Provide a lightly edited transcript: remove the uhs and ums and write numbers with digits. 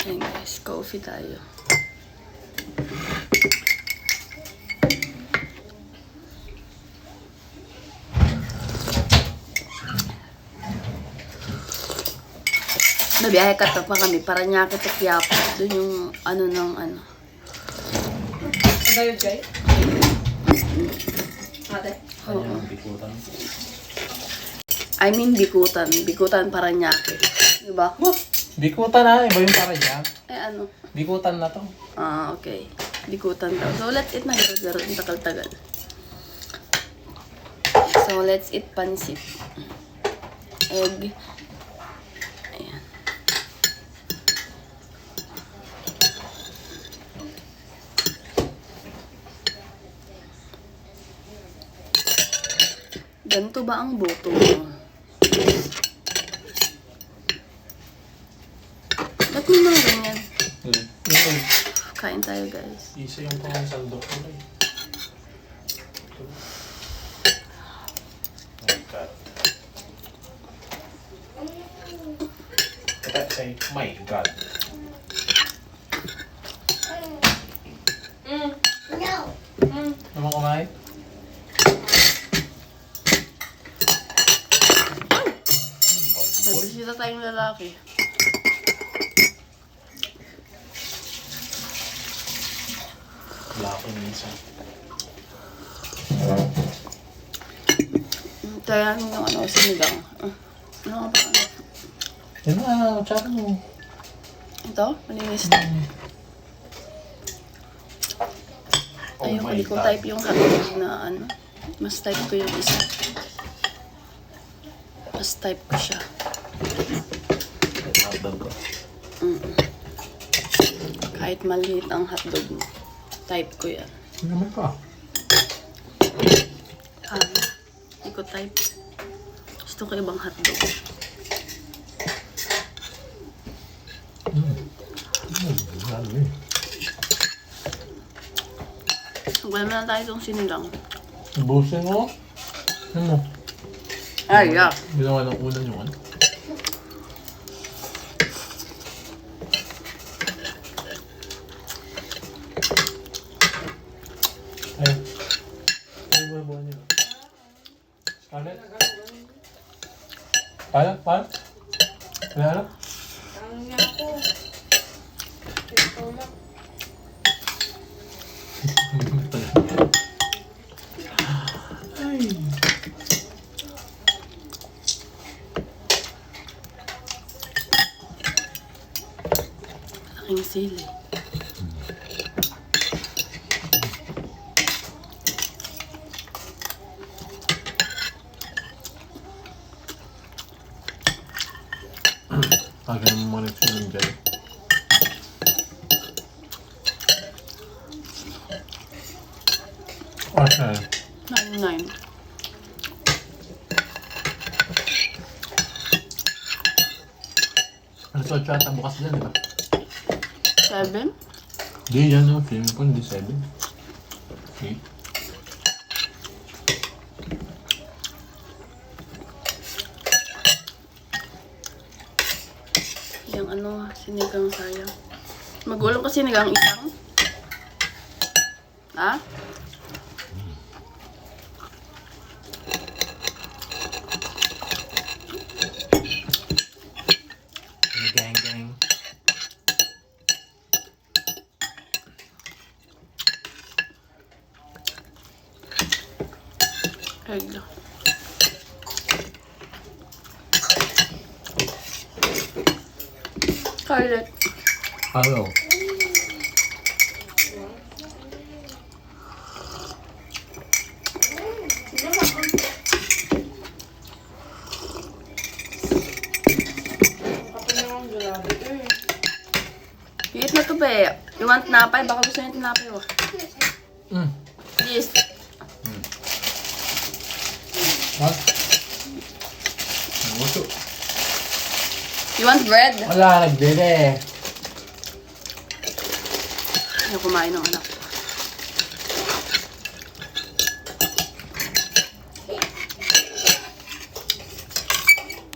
Ayan guys, coffee tayo. Nabiyahe ka pa kami, Paranaque at Quiapo. Doon yung ano ng ano. Ano yun, Jay? Ate? Oo. Bikutan. I mean, Bikutan. Bikutan, Paranaque. Diba? Bikutan na, iba yung para niya. Eh ano? Bikutan na to. Ah, okay. Bikutan daw. So, let's eat na garo-garo yung tagal-tagal. So, let's eat pansit. Egg. Ayan. Ganito ba ang boto mo? Ba't mo mga ganyan? Kain tayo, guys. Isa yung pang sandok ko eh. Oh God. Let's say, my God. Naman kumain? May bisita tayong lalaki. Wala ko minsan. Kaya yung ano, sinigang. Ano ba? Yan na, tsaka mo. Ito, malinis. Oh Ayun, my hindi ko God. type yung hotdog na ano. Mas type ko yung isa. Mas type ko siya. Hotdog ko. Kahit maliit ang hotdog mo. Type ko yan. Ano naman ka? Hindi ko type. Gusto ko ibang hotdog. Lalo eh. Wala na tayo itong sinigang. Busin mo? Ano mo? Ay, yeah. Ginawa ng ulan yung ano? Ay. Ay, buwan niyo. Scarlett? Paano? Ano? Ang nga ako. Ito lang. Ay. Aking sili. Kagano mo muna yung dyan. Okay. 99. Alas 8 ata bukas dyan, di ba? 7? Di, yan o. Feeling ko hindi 7. Okay. Yung ano, sinigang sayang. Magulang ko sinigang isang. Ha? Gang. Egg. Scarlett. Hello. Kapag naman grabe eh. Higit na to ba eh. You want napay? Baka gusto niya tinapay mo. Yes. What? Gusto. You want bread? Wala, nagdede. Ayaw kumain ng anak.